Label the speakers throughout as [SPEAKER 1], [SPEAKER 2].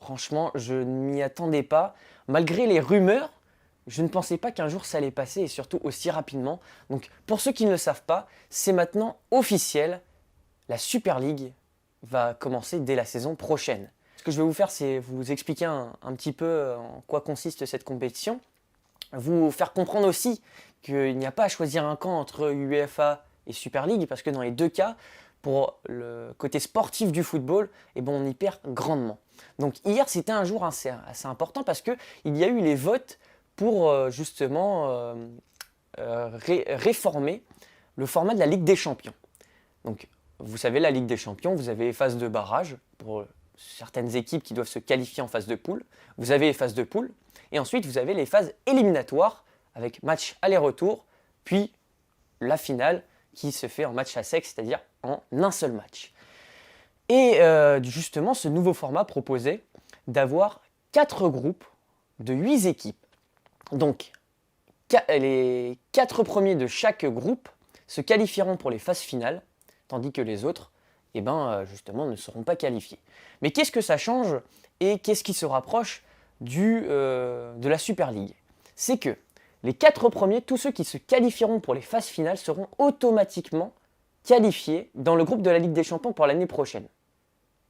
[SPEAKER 1] Franchement, je ne m'y attendais pas. Malgré les rumeurs, je ne pensais pas qu'un jour ça allait passer et surtout aussi rapidement. Donc pour ceux qui ne le savent pas, c'est maintenant officiel. La Super League va commencer dès la saison prochaine. Ce que je vais vous faire, c'est vous expliquer un petit peu en quoi consiste cette compétition. Vous faire comprendre aussi qu'il n'y a pas à choisir un camp entre UEFA et Super League, parce que dans les deux cas, pour le côté sportif du football, eh ben, on y perd grandement. Donc hier, c'était un jour assez important parce qu'il y a eu les votes pour justement réformer le format de la Ligue des Champions. Donc vous savez, la Ligue des Champions, vous avez les phases de barrage pour certaines équipes qui doivent se qualifier en phase de poule. Vous avez les phases de poule. Et ensuite, vous avez les phases éliminatoires avec match aller-retour, puis la finale qui se fait en match à sec, c'est-à-dire en un seul match. Et justement, ce nouveau format proposait d'avoir 4 groupes de 8 équipes. Donc, les 4 premiers de chaque groupe se qualifieront pour les phases finales, tandis que les autres, justement, ne seront pas qualifiés. Mais qu'est-ce que ça change et qu'est-ce qui se rapproche de la Super League? C'est que les 4 premiers, tous ceux qui se qualifieront pour les phases finales, seront automatiquement qualifiés dans le groupe de la Ligue des Champions pour l'année prochaine.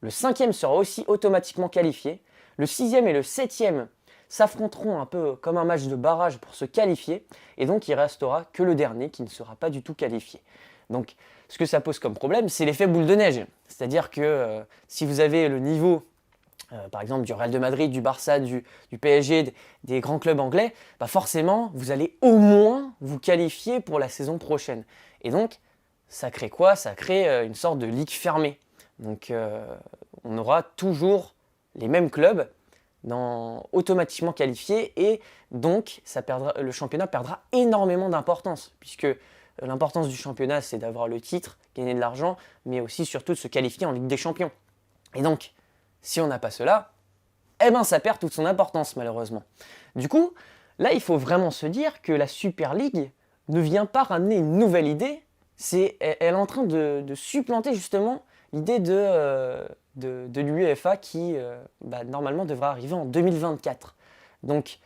[SPEAKER 1] Le 5e sera aussi automatiquement qualifié. Le 6e et le 7e s'affronteront un peu comme un match de barrage pour se qualifier. Et donc il restera que le dernier qui ne sera pas du tout qualifié. Donc ce que ça pose comme problème, c'est l'effet boule de neige. C'est-à-dire que si vous avez le niveau par exemple du Real de Madrid, du Barça, du PSG, des grands clubs anglais, bah forcément, vous allez au moins vous qualifier pour la saison prochaine. Et donc, ça crée quoi? Ça crée une sorte de ligue fermée. Donc, on aura toujours les mêmes clubs automatiquement qualifiés et donc le championnat perdra énormément d'importance puisque l'importance du championnat, c'est d'avoir le titre, gagner de l'argent, mais aussi surtout de se qualifier en Ligue des Champions. Et donc, si on n'a pas cela, eh ben ça perd toute son importance malheureusement. Du coup, là il faut vraiment se dire que la Super League ne vient pas ramener une nouvelle idée, elle est en train de supplanter justement l'idée de l'UEFA qui normalement devrait arriver en 2024. Donc,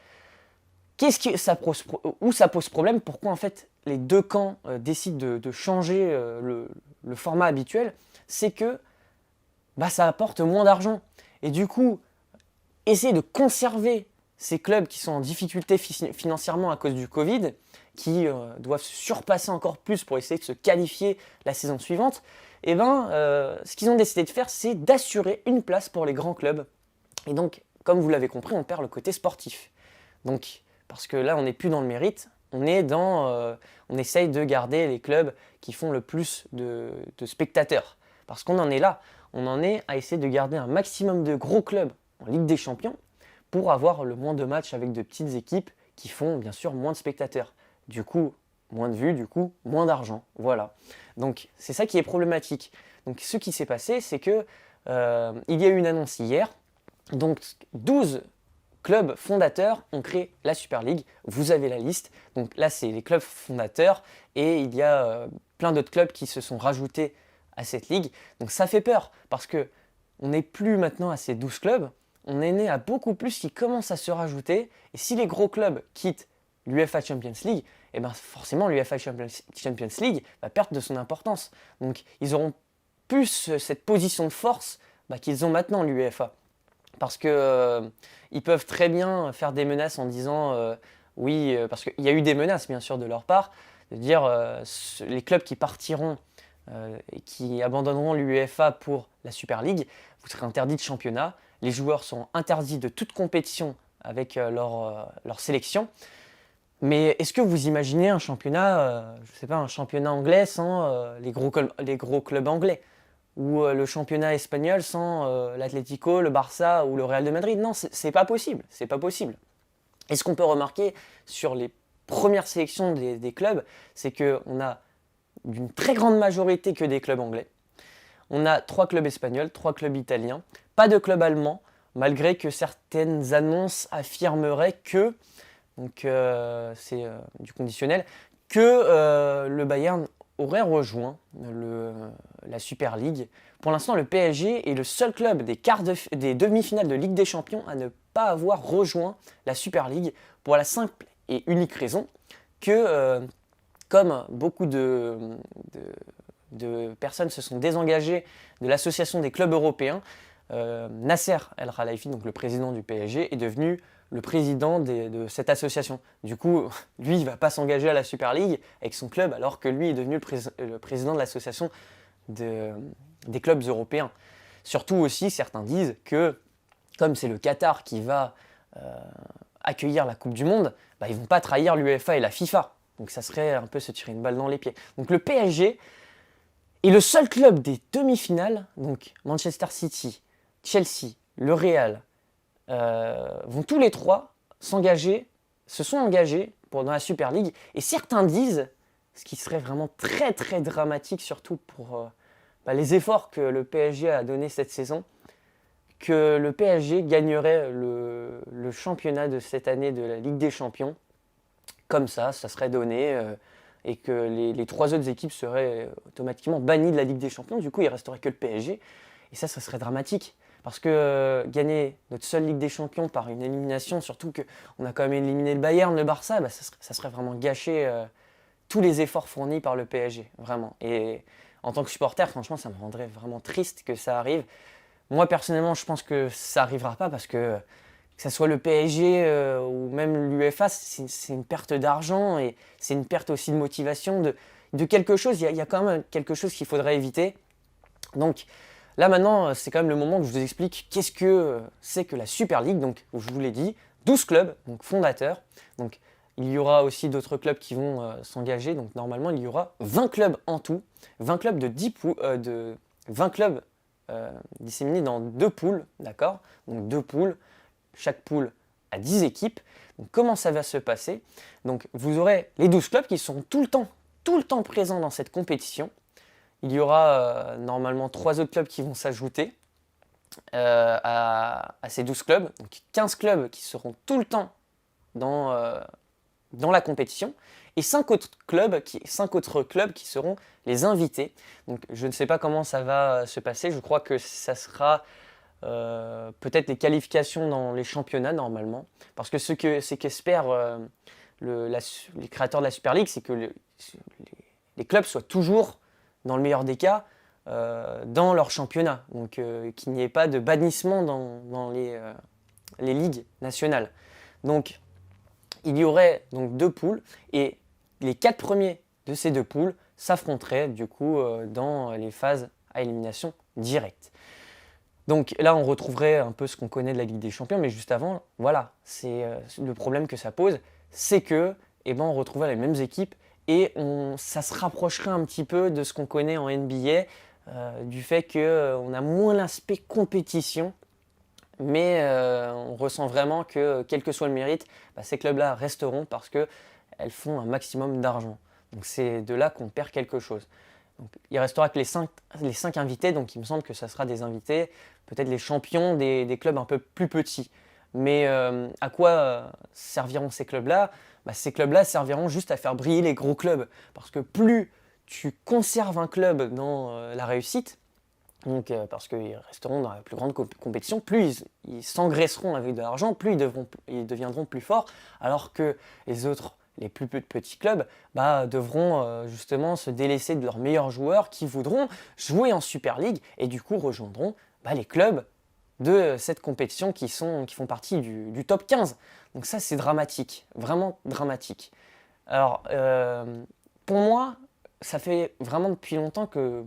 [SPEAKER 1] où ça pose problème? Pourquoi en fait les deux camps décident de changer le format habituel? C'est que ça apporte moins d'argent. Et du coup, essayer de conserver ces clubs qui sont en difficulté financièrement à cause du Covid, qui doivent se surpasser encore plus pour essayer de se qualifier la saison suivante, ce qu'ils ont décidé de faire, c'est d'assurer une place pour les grands clubs. Et donc, comme vous l'avez compris, on perd le côté sportif. Donc, parce que là, on n'est plus dans le mérite, on essaye de garder les clubs qui font le plus de spectateurs. Parce qu'on en est là. On en est à essayer de garder un maximum de gros clubs en Ligue des Champions pour avoir le moins de matchs avec de petites équipes qui font bien sûr moins de spectateurs. Du coup, moins de vues, du coup, moins d'argent. Voilà. Donc, c'est ça qui est problématique. Donc, ce qui s'est passé, c'est que il y a eu une annonce hier. Donc, 12 clubs fondateurs ont créé la Super League. Vous avez la liste. Donc là, c'est les clubs fondateurs et il y a plein d'autres clubs qui se sont rajoutés à cette ligue. Donc ça fait peur parce que on n'est plus maintenant à ces 12 clubs, on est né à beaucoup plus qui commencent à se rajouter. Et si les gros clubs quittent l'UEFA Champions League, forcément l'UEFA Champions League va perdre de son importance. Donc ils auront plus cette position de force qu'ils ont maintenant l'UEFA. Parce que ils peuvent très bien faire des menaces en disant oui, parce qu'il y a eu des menaces bien sûr de leur part, de dire les clubs qui partiront et qui abandonneront l'UEFA pour la Super League, vous serez interdits de championnat, les joueurs seront interdits de toute compétition avec leur sélection. Mais est-ce que vous imaginez un championnat, un championnat anglais sans les gros clubs anglais? Ou le championnat espagnol sans l'Atlético, le Barça ou le Real de Madrid? Non, c'est pas possible, c'est pas possible. Et ce qu'on peut remarquer sur les premières sélections des clubs, c'est qu'on a d'une très grande majorité que des clubs anglais. On a 3 clubs espagnols, 3 clubs italiens, pas de club allemand, malgré que certaines annonces affirmeraient que, donc c'est du conditionnel, que le Bayern aurait rejoint la Super League. Pour l'instant, le PSG est le seul club des demi-finales de Ligue des Champions à ne pas avoir rejoint la Super League pour la simple et unique raison que, comme beaucoup de personnes se sont désengagées de l'association des clubs européens, Nasser El Khelaifi, donc le président du PSG, est devenu le président de cette association. Du coup, lui, il ne va pas s'engager à la Super League avec son club, alors que lui est devenu le président de l'association des clubs européens. Surtout aussi, certains disent que, comme c'est le Qatar qui va accueillir la Coupe du Monde, bah, ils ne vont pas trahir l'UEFA et la FIFA. Donc ça serait un peu se tirer une balle dans les pieds. Donc le PSG est le seul club des demi-finales, donc Manchester City, Chelsea, le Real, vont tous les trois se sont engagés dans la Super League. Et certains disent, ce qui serait vraiment très très dramatique, surtout pour les efforts que le PSG a donnés cette saison, que le PSG gagnerait le championnat de cette année de la Ligue des Champions. Comme ça serait donné, et que les trois autres équipes seraient automatiquement bannies de la Ligue des Champions. Du coup, il ne resterait que le PSG. Et ça serait dramatique. Parce que gagner notre seule Ligue des Champions par une élimination, surtout qu'on a quand même éliminé le Bayern, le Barça, bah ça serait vraiment gâcher tous les efforts fournis par le PSG, vraiment. Et en tant que supporter, franchement, ça me rendrait vraiment triste que ça arrive. Moi, personnellement, je pense que ça n'arrivera pas parce que ce soit le PSG ou même l'UEFA, c'est une perte d'argent et c'est une perte aussi de motivation, de quelque chose. Il y a quand même quelque chose qu'il faudrait éviter. Donc, là maintenant, c'est quand même le moment que je vous explique qu'est-ce que c'est que la Super League. Donc, je vous l'ai dit, 12 clubs donc fondateurs. Donc, il y aura aussi d'autres clubs qui vont s'engager. Donc, normalement, il y aura 20 clubs en tout. 20 clubs 20 clubs disséminés dans 2 poules, d'accord? Donc, 2 poules, chaque poule a 10 équipes. Donc, comment ça va se passer? Donc, vous aurez les 12 clubs qui seront tout le temps présents dans cette compétition. Il y aura normalement 3 autres clubs qui vont s'ajouter à ces 12 clubs. Donc 15 clubs qui seront tout le temps dans la compétition. Et 5 autres clubs qui seront les invités. Donc je ne sais pas comment ça va se passer. Je crois que ça sera peut-être les qualifications dans les championnats normalement. Parce que ce qu'espèrent les créateurs de la Super League, c'est que les clubs soient toujours, dans le meilleur des cas, dans leur championnat. Donc qu'il n'y ait pas de bannissement dans les ligues nationales. Donc il y aurait donc 2 poules et les 4 premiers de ces 2 poules s'affronteraient du coup dans les phases à élimination directe. Donc là on retrouverait un peu ce qu'on connaît de la Ligue des Champions, mais juste avant, voilà, c'est le problème que ça pose, c'est que on retrouverait les mêmes équipes et ça se rapprocherait un petit peu de ce qu'on connaît en NBA, du fait qu'on a moins l'aspect compétition, mais on ressent vraiment que, quel que soit le mérite, ces clubs-là resteront parce qu'elles font un maximum d'argent. Donc c'est de là qu'on perd quelque chose. Donc, il restera que les 5 invités, donc il me semble que ça sera des invités, peut-être les champions des clubs un peu plus petits. Mais à quoi serviront ces clubs-là? Ces clubs-là serviront juste à faire briller les gros clubs. Parce que plus tu conserves un club dans la réussite, donc, parce qu'ils resteront dans la plus grande compétition, plus ils s'engraisseront avec de l'argent, plus ils deviendront plus forts, alors que les autres, les plus petits clubs, devront justement se délaisser de leurs meilleurs joueurs qui voudront jouer en Super League et du coup rejoindront les clubs de cette compétition qui font partie du top 15. Donc ça, c'est dramatique, vraiment dramatique. Alors, pour moi, ça fait vraiment depuis longtemps que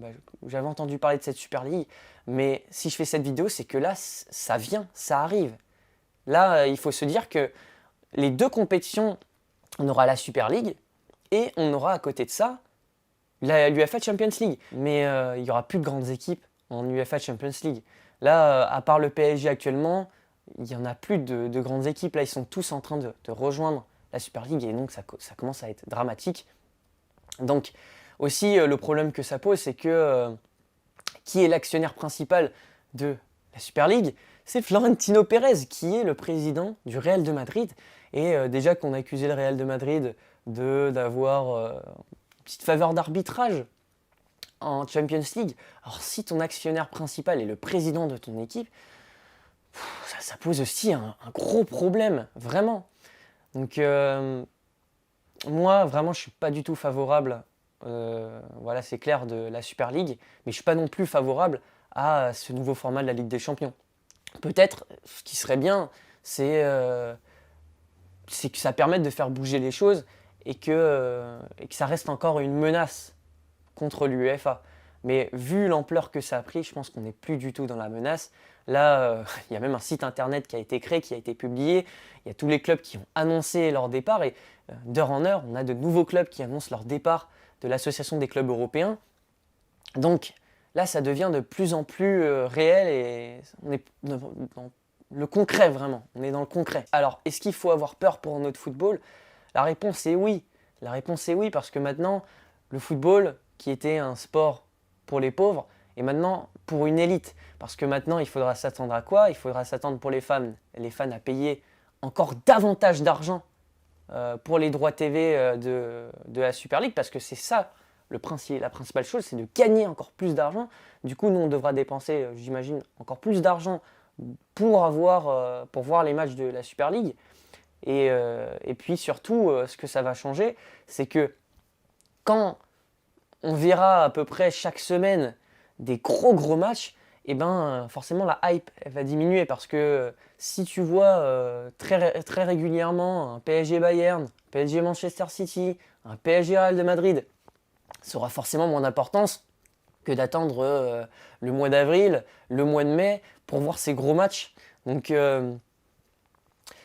[SPEAKER 1] j'avais entendu parler de cette Super League, mais si je fais cette vidéo, c'est que là, ça vient, ça arrive. Là, il faut se dire que les 2 compétitions, on aura la Super League et on aura à côté de ça l'UEFA Champions League. Mais il n'y aura plus de grandes équipes en UEFA Champions League. Là, à part le PSG actuellement, il n'y en a plus de grandes équipes. Là, ils sont tous en train de rejoindre la Super League et donc ça commence à être dramatique. Donc aussi, le problème que ça pose, c'est que qui est l'actionnaire principal de la Super League? C'est Florentino Pérez, qui est le président du Real de Madrid. Et déjà qu'on a accusé le Real de Madrid d'avoir petite faveur d'arbitrage en Champions League. Alors si ton actionnaire principal est le président de ton équipe, ça pose aussi un gros problème, vraiment. Donc moi, vraiment, je suis pas du tout favorable, voilà, c'est clair, de la Super League, mais je suis pas non plus favorable à ce nouveau format de la Ligue des Champions. Peut-être, ce qui serait bien, c'est que ça permette de faire bouger les choses et que ça reste encore une menace contre l'UEFA. Mais vu l'ampleur que ça a pris, je pense qu'on n'est plus du tout dans la menace. Là, il y a même un site internet qui a été créé, qui a été publié. Il y a tous les clubs qui ont annoncé leur départ. Et d'heure en heure, on a de nouveaux clubs qui annoncent leur départ de l'Association des clubs européens. Donc là, ça devient de plus en plus réel et on est dans le concret, vraiment. On est dans le concret. Alors, est-ce qu'il faut avoir peur pour notre football? La réponse est oui. La réponse est oui, parce que maintenant, le football, qui était un sport pour les pauvres, est maintenant pour une élite. Parce que maintenant, il faudra s'attendre à quoi? Il faudra s'attendre pour les fans à payer encore davantage d'argent pour les droits TV de la Super League, parce que c'est ça la principale chose, c'est de gagner encore plus d'argent. Du coup, nous, on devra dépenser, j'imagine, encore plus d'argent pour voir les matchs de la Super League. Et puis surtout, ce que ça va changer, c'est que quand on verra à peu près chaque semaine des gros matchs, et ben forcément la hype elle va diminuer, parce que si tu vois très régulièrement un PSG Bayern, PSG Manchester City, un PSG Real de Madrid, ça aura forcément moins d'importance que d'attendre le mois d'avril, le mois de mai pour voir ces gros matchs. Donc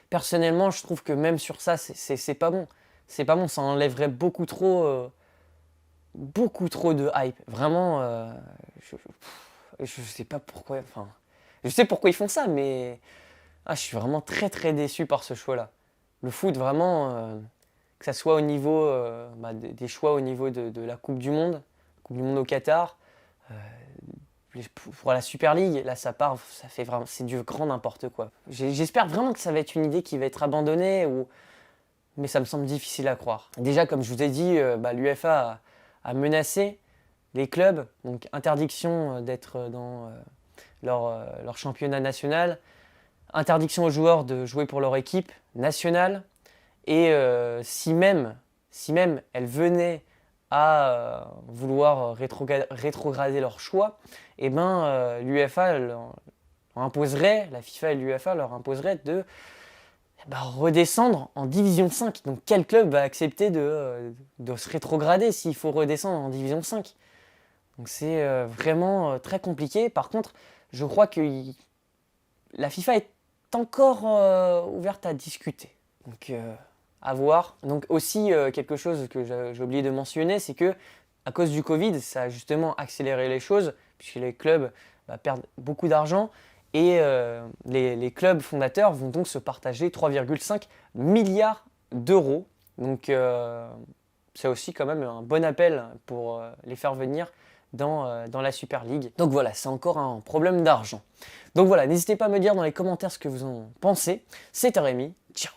[SPEAKER 1] personnellement, je trouve que même sur ça, c'est pas bon. C'est pas bon, ça enlèverait beaucoup trop de hype. Vraiment, je sais pas pourquoi. Enfin, je sais pourquoi ils font ça, mais je suis vraiment très déçu par ce choix-là. Le foot, vraiment, que ça soit au niveau des choix au niveau de la Coupe du Monde au Qatar, pour la Super League, là ça part, c'est du grand n'importe quoi. J'espère vraiment que ça va être une idée qui va être abandonnée, mais ça me semble difficile à croire. Déjà, comme je vous ai dit, l'UEFA a menacé les clubs, donc interdiction d'être dans leur championnat national, interdiction aux joueurs de jouer pour leur équipe nationale, et si même elle venait à vouloir rétrograder leur choix, et l'UEFA leur imposerait, la FIFA et l'UEFA leur imposeraient de redescendre en Division 5. Donc quel club va accepter de se rétrograder s'il faut redescendre en Division 5? Donc c'est vraiment très compliqué. Par contre, je crois que la FIFA est encore ouverte à discuter. Donc à voir. Donc aussi quelque chose que j'ai oublié de mentionner, c'est que à cause du Covid, ça a justement accéléré les choses, puisque les clubs perdent beaucoup d'argent. Et les clubs fondateurs vont donc se partager 3,5 milliards d'euros. Donc c'est aussi quand même un bon appel pour les faire venir dans la Super League. Donc voilà, c'est encore un problème d'argent. Donc voilà, n'hésitez pas à me dire dans les commentaires ce que vous en pensez. C'était Rémi, ciao!